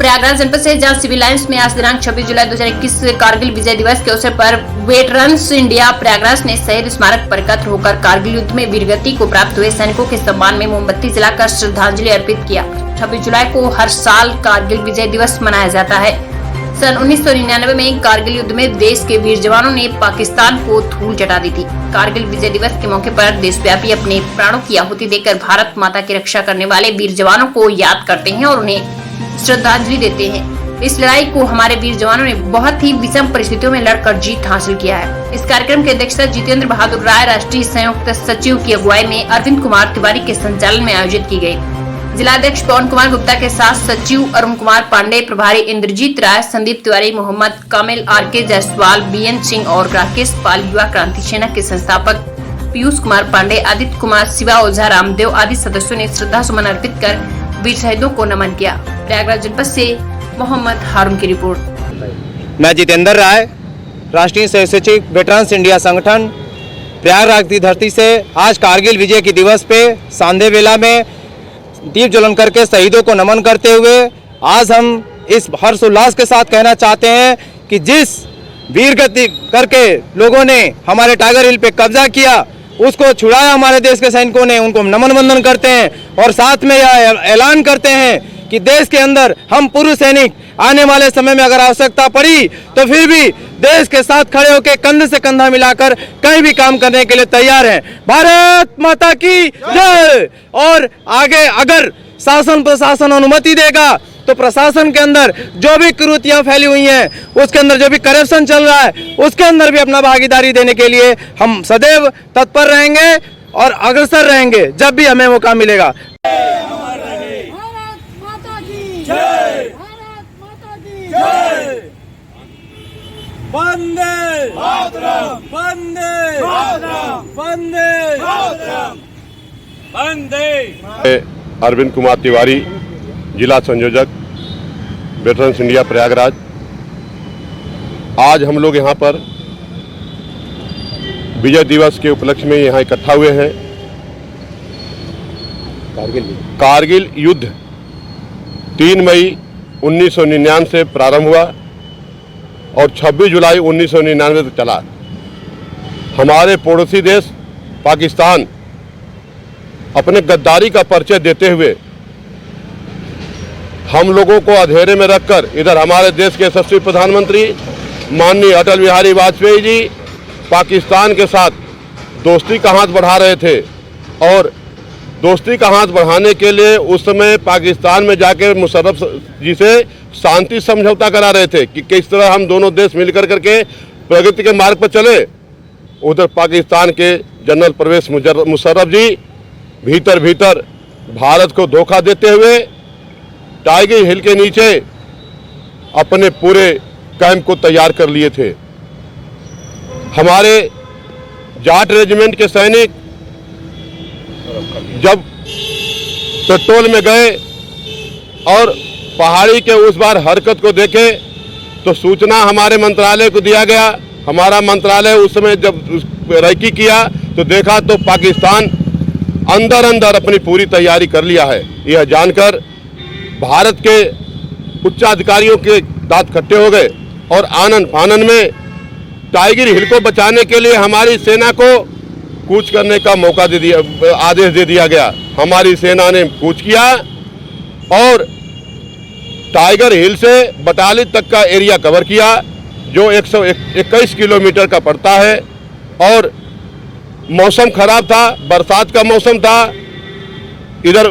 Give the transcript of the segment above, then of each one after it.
प्रयागराज जनपद से जहां सिविल लाइंस में आज दिनांक 26 जुलाई 2021 कारगिल विजय दिवस के अवसर पर वेटरन्स इंडिया प्रयागराज ने शहीद स्मारक पर एकत्र होकर कारगिल युद्ध में वीरगति को प्राप्त हुए सैनिकों के सम्मान में मोमबत्ती जलाकर श्रद्धांजलि अर्पित किया। 26 जुलाई को हर साल कारगिल विजय दिवस मनाया जाता है। सन 1999 में कारगिल युद्ध में देश के वीर जवानों ने पाकिस्तान को धूल चटा दी थी। कारगिल विजय दिवस के मौके पर देशव्यापी अपने प्राणों की आहुति देकर भारत माता की रक्षा करने वाले वीर जवानों को याद करते हैं और उन्हें श्रद्धांजलि देते हैं। इस लड़ाई को हमारे वीर जवानों ने बहुत ही विषम परिस्थितियों में लड़कर जीत हासिल किया है। इस कार्यक्रम की अध्यक्षता जितेंद्र बहादुर राय राष्ट्रीय संयुक्त सचिव की अगुवाई में अरविंद कुमार तिवारी के संचालन में आयोजित की गई। जिलाध्यक्ष पवन कुमार गुप्ता के साथ सचिव अरुण कुमार पांडे, प्रभारी इंद्रजीत राय, संदीप तिवारी, मोहम्मद कामिल, आर.के. जायसवाल, बीएन सिंह और राकेश पाल, युवा क्रांति सेना के संस्थापक पीयूष कुमार पांडे, आदित्य कुमार, शिवा ओझा, रामदेव आदि सदस्यों ने श्रद्धा सुमन अर्पित कर वीर शहीदों को नमन किया। प्रयागराज जनपद से मोहम्मद हारून की रिपोर्ट। मैं जितेंद्र राय, राष्ट्रीय सह सचिव वेटरन्स इंडिया संगठन, प्रयागराज की धरती से आज कारगिल विजय के दिवस पे सांधे बेला में दीप ज्वलन करके शहीदों को नमन करते हुए आज हम इस हर्षोल्लास के साथ कहना चाहते हैं कि जिस वीरगति करके लोगों ने हमारे टाइगर हिल पे कब्जा किया, उसको छुड़ाया हमारे देश के सैनिकों ने, उनको नमन वंदन करते हैं और साथ में यह ऐलान करते हैं कि देश के अंदर हम पूर्व सैनिक आने वाले समय में अगर आवश्यकता पड़ी तो फिर भी देश के साथ खड़े होकर कंधे से कंधा मिलाकर कहीं भी काम करने के लिए तैयार हैं। भारत माता की जय। और आगे अगर शासन प्रशासन अनुमति देगा तो प्रशासन के अंदर जो भी कुरीतियां फैली हुई हैं, उसके अंदर जो भी करप्शन चल रहा है, उसके अंदर भी अपना भागीदारी देने के लिए हम सदैव तत्पर रहेंगे और अग्रसर रहेंगे जब भी हमें मौका मिलेगा। वंदे मातरम, वंदे मातरम, वंदे मातरम, वंदे। अरविंद कुमार तिवारी, जिला संयोजक वेटरन्स इंडिया प्रयागराज। आज हम लोग यहाँ पर विजय दिवस के उपलक्ष्य में यहाँ इकट्ठा हुए हैं। कारगिल युद्ध 3 मई 1999 से प्रारंभ हुआ और 26 जुलाई 1999 तक चला। हमारे पड़ोसी देश पाकिस्तान अपने गद्दारी का परिचय देते हुए हम लोगों को अंधेरे में रखकर इधर हमारे देश के यशस्वी प्रधानमंत्री माननीय अटल बिहारी वाजपेयी जी पाकिस्तान के साथ दोस्ती का हाथ बढ़ा रहे थे और दोस्ती का हाथ बढ़ाने के लिए उस समय पाकिस्तान में जाकर मुशर्रफ जी से शांति समझौता करा रहे थे कि किस तरह हम दोनों देश मिलकर करके प्रगति के मार्ग पर चले। उधर पाकिस्तान के जनरल परवेज मुशर्रफ जी भीतर भीतर भारत को धोखा देते हुए टाइगर हिल के नीचे अपने पूरे कैंप को तैयार कर लिए थे। हमारे जाट रेजिमेंट के सैनिक जब पेट्रोल में गए और पहाड़ी के उस बार हरकत को देखे तो सूचना हमारे मंत्रालय को दिया गया। हमारा मंत्रालय उस समय जब रेकी किया तो देखा तो पाकिस्तान अंदर अंदर अपनी पूरी तैयारी कर लिया है। यह जानकर भारत के उच्चाधिकारियों के दांत खट्टे हो गए और आनन फानन में टाइगर हिल को बचाने के लिए हमारी सेना को कूच करने का मौका दे दिया, आदेश दे दिया गया। हमारी सेना ने कूच किया और टाइगर हिल से बटाली तक का एरिया कवर किया जो 121 किलोमीटर का पड़ता है। और मौसम खराब था, बरसात का मौसम था। इधर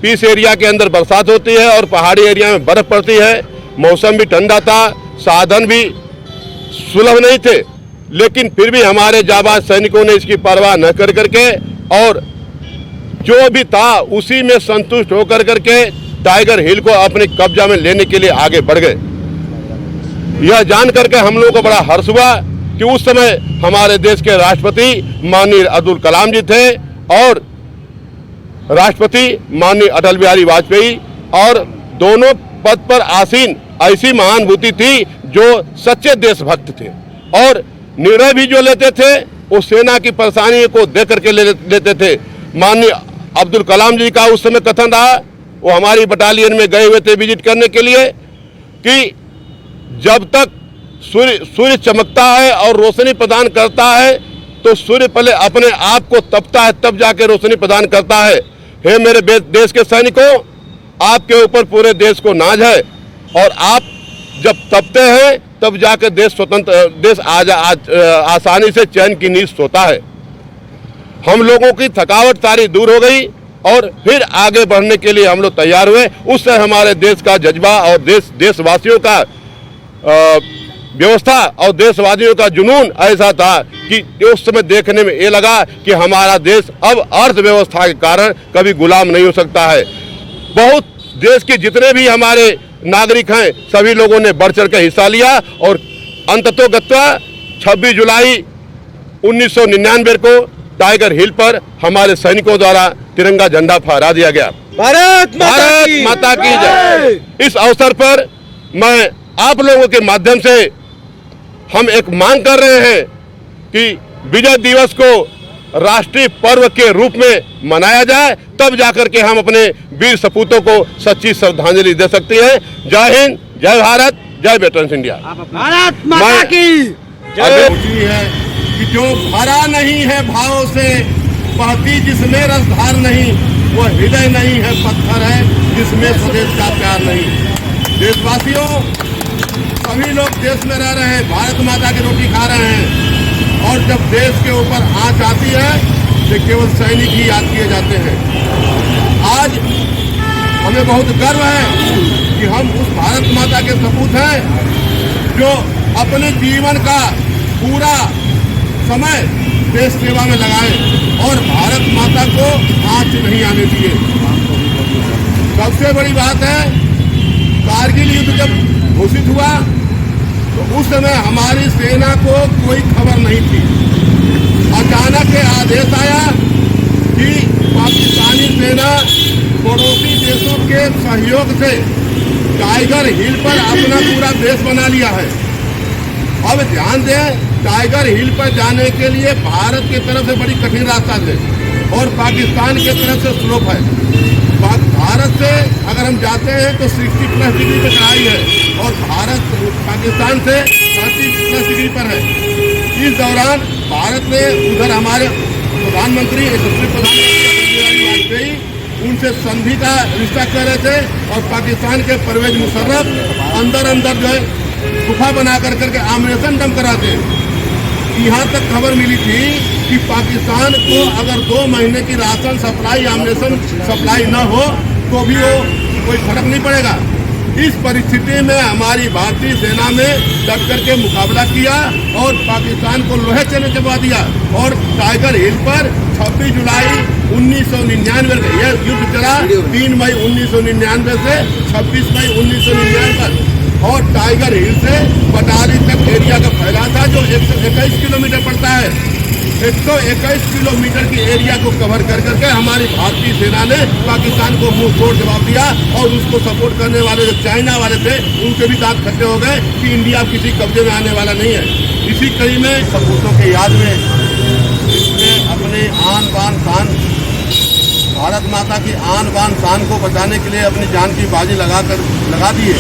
पीस एरिया के अंदर बरसात होती है और पहाड़ी एरिया में बर्फ पड़ती है। मौसम भी ठंडा था, साधन भी सुलभ नहीं थे, लेकिन फिर भी हमारे जाबाज सैनिकों ने इसकी परवाह न कर करके और जो भी था उसी में संतुष्ट होकर करके टाइगर हिल को अपने कब्जा में लेने के लिए आगे बढ़ गए। यह जान करके हम लोगों को बड़ा हर्ष हुआ कि उस समय हमारे देश के राष्ट्रपति माननीय अब्दुल कलाम जी थे और राष्ट्रपति माननीय अटल बिहारी वाजपेयी और दोनों पद पर आसीन ऐसी महानुभूति थी जो सच्चे देशभक्त थे और निर्णय भी जो लेते थे वो सेना की परेशानी को देख करके लेते थे। माननीय अब्दुल कलाम जी का उस समय कथन रहा वो हमारी बटालियन में गए हुए थे विजिट करने के लिए कि जब तक सूर्य चमकता है और रोशनी प्रदान करता है तो सूर्य पहले अपने आप को तपता है, तब जाके रोशनी प्रदान करता है। हे मेरे देश के सैनिकों, आपके ऊपर पूरे देश को नाज है और आप जब तपते हैं तब जाकर देश आसानी से चैन की नींद सोता है। हम लोगों की थकावट सारी दूर हो गई और फिर आगे बढ़ने के लिए हम लोग तैयार हुए। उससे हमारे देश का जज्बा और देशवासियों का व्यवस्था और देशवासियों का जुनून ऐसा था कि उस समय देखने में ये लगा कि हमारा देश अब अर्थव्यवस्था के कारण कभी गुलाम नहीं हो सकता है। बहुत देश के जितने भी हमारे नागरिक हैं सभी लोगों ने बढ़ चढ़ कर हिस्सा लिया और अंततोगत्वा 26 जुलाई 1999 को टाइगर हिल पर हमारे सैनिकों द्वारा तिरंगा झंडा फहरा दिया गया। भारत माता की जय। इस अवसर पर मैं आप लोगों के माध्यम से हम एक मांग कर रहे हैं कि विजय दिवस को राष्ट्रीय पर्व के रूप में मनाया जाए, तब जाकर के हम अपने वीर सपूतों को सच्ची श्रद्धांजलि दे सकते हैं। जय हिंद, जय भारत, जय वेटरन्स इंडिया। भारत माता की जय है कि जो भरा नहीं है भाव से, बहती जिसमें रसधार नहीं, वो हृदय नहीं है पत्थर है जिसमें स्वदेश का प्यार नहीं। देशवासियों, सभी लोग देश में रह रहे हैं, भारत माता की रोटी खा रहे हैं और जब देश के ऊपर आंच आती है तो केवल सैनिक ही याद किए जाते हैं। आज हमें बहुत गर्व है कि हम उस भारत माता के सपूत हैं जो अपने जीवन का पूरा समय देश सेवा में लगाए और भारत माता को आंच नहीं आने दिए। सबसे बड़ी बात है, कारगिल युद्ध जब घोषित हुआ तो उस समय हमारी सेना को कोई खबर नहीं थी। अचानक आदेश आया कि पाकिस्तानी सेना पड़ोसी देशों के सहयोग से टाइगर हिल पर अपना पूरा बेस बना लिया है। अब ध्यान दें, टाइगर हिल पर जाने के लिए भारत की तरफ से बड़ी कठिन रास्ता है और पाकिस्तान की तरफ से स्लोप है। भारत से अगर हम जाते हैं तो 60+ डिग्री पे चढ़ाई है और पाकिस्तान से 30+ डिग्री पर है। इस दौरान भारत ने उधर हमारे प्रधानमंत्री यशस्वी प्रधानमंत्री वाजपेयी उनसे संधि का रिश्ता कर रहे थे और पाकिस्तान के परवेज मुशर्रफ अंदर जो है गुफा बना करके आमनेशन दम कराते हैं। यहाँ तक खबर मिली थी कि पाकिस्तान को अगर 2 महीने की राशन सप्लाई आमनेशन सप्लाई न हो तो भी वो कोई फर्क नहीं पड़ेगा। इस परिस्थिति में हमारी भारतीय सेना ने डट करके मुकाबला किया और पाकिस्तान को लोहे चने चबा दिया और टाइगर हिल पर 26 जुलाई 1999 यह युद्ध चला 3 मई 1999 से 26 मई 1999 तक और टाइगर हिल से बटाली तक एरिया का फैला था जो 121 किलोमीटर पड़ता है। 121 किलोमीटर की एरिया को कवर कर करके हमारी भारतीय सेना ने पाकिस्तान को मुंह तोड़ जवाब दिया और उसको सपोर्ट करने वाले जो चाइना वाले थे उनके भी दांत खट्टे हो गए कि इंडिया किसी कब्जे में आने वाला नहीं है। इसी कड़ी में सपूतों के याद में इसने अपने आन बान शान, भारत माता की आन बान शान को बचाने के लिए अपनी जान की बाजी लगा दी है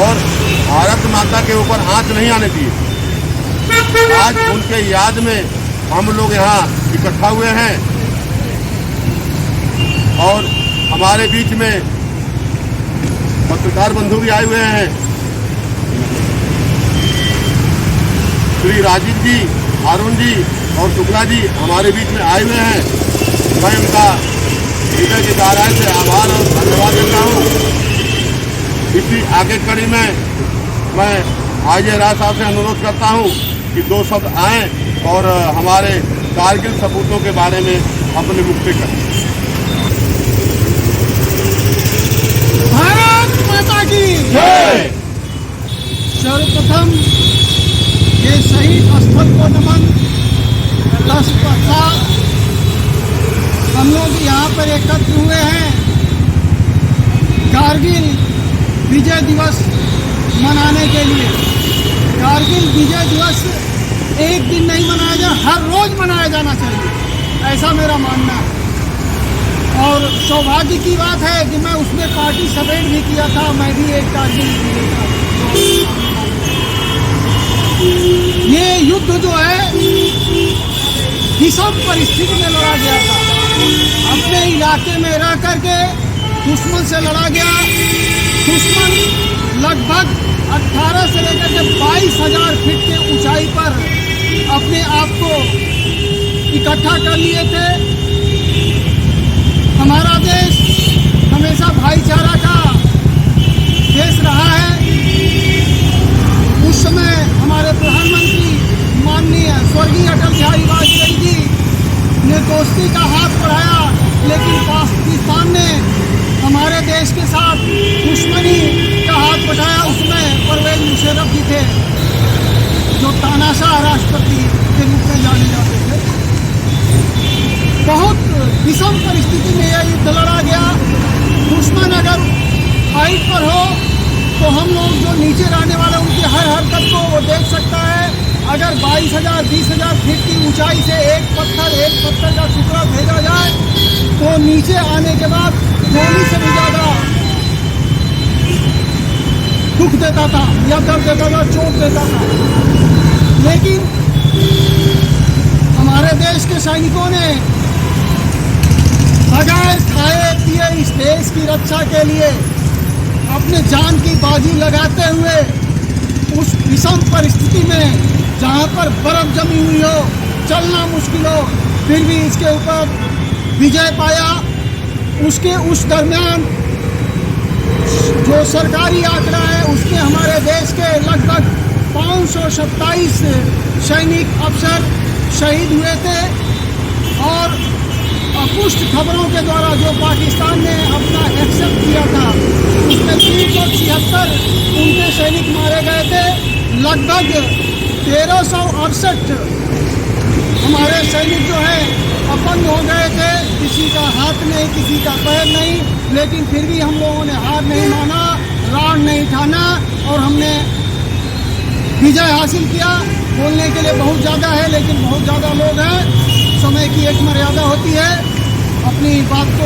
और भारत माता के ऊपर आंच नहीं आने दी। आज उनके याद में हम लोग यहाँ इकट्ठा हुए हैं और हमारे बीच में पत्रकार बंधु भी आए हुए हैं। श्री राजीव जी, अरुण जी और शुक्ला जी हमारे बीच में आए हुए हैं। मैं उनका हृदय की गहराई से आभार और धन्यवाद देता हूँ। इसी आगे कड़ी में मैं IJ राय साहब से अनुरोध करता हूँ कि 2 शब्द आएँ और हमारे कारगिल सपूतों के बारे में अपने मुक्ति करें। भारत माता की जय। सर्वप्रथम ये शहीद स्थल को नमन। तत्पश्चात हम लोग यहाँ पर एकत्र हुए हैं कारगिल विजय दिवस मनाने के लिए। कारगिल विजय दिवस एक दिन नहीं मनाया जाए, हर रोज मनाया जाना चाहिए, ऐसा मेरा मानना है। और सौभाग्य की बात है कि मैं उसमें पार्टिसिपेट भी किया था। मैं भी एक कारगिल विजेता। ये युद्ध जो है विषम परिस्थिति में लड़ा गया था। अपने इलाके में रह करके दुश्मन से लड़ा गया। दुश्मन लगभग 18 से लेकर के 22,000 फीट के ऊंचाई पर अपने आप को इकट्ठा कर लिए थे। हमारा देश हमेशा भाईचारा का देश रहा है। उस समय हमारे प्रधानमंत्री माननीय स्वर्गीय अटल बिहारी वाजपेयी जी ने दोस्ती का हाथ बढ़ाया, लेकिन पाकिस्तान ने हमारे देश के साथ दुश्मनी का हाथ बढ़ाया। उसमें परवेज मुशर्रफ जी थे, जो तानाशाह राष्ट्रपति के रूप में जाने जाते थे। बहुत विषम परिस्थिति में यह युद्ध लड़ा गया। दुश्मन अगर फाइट पर हो तो हम लोग जो नीचे रहने वाले उनकी हर हरकत को वो देख सकता है। अगर 22,000 20,000 फीट की ऊंचाई से एक पत्थर का टुकड़ा भेजा जाए तो नीचे आने के बाद गोली से भी ज़्यादा दुख देता था या दर्द देता था, चोट देता था। लेकिन हमारे देश के सैनिकों ने बगैर खाए पिए इस देश की रक्षा के लिए अपने जान की बाजी लगाते हुए उस विषम परिस्थिति में जहाँ पर बर्फ जमी हुई हो, चलना मुश्किल हो, फिर भी इसके ऊपर विजय पाया। उसके उस दरमियान जो सरकारी आंकड़ा है उसमें हमारे देश के लगभग 527 सैनिक अफसर शहीद हुए थे। और अपुष्ट खबरों के द्वारा जो पाकिस्तान ने अपना एक्सेप्ट किया था उसमें 376 उनके सैनिक मारे गए थे। लगभग 1368 हमारे सैनिक जो है अपंग हो गए थे। किसी का हाथ नहीं, किसी का पैर नहीं, लेकिन फिर भी हम लोगों ने हार नहीं माना, रान नहीं ठाना और हमने विजय हासिल किया। बोलने के लिए बहुत ज़्यादा है, लेकिन बहुत ज़्यादा लोग हैं। समय की एक मर्यादा होती है। अपनी बात को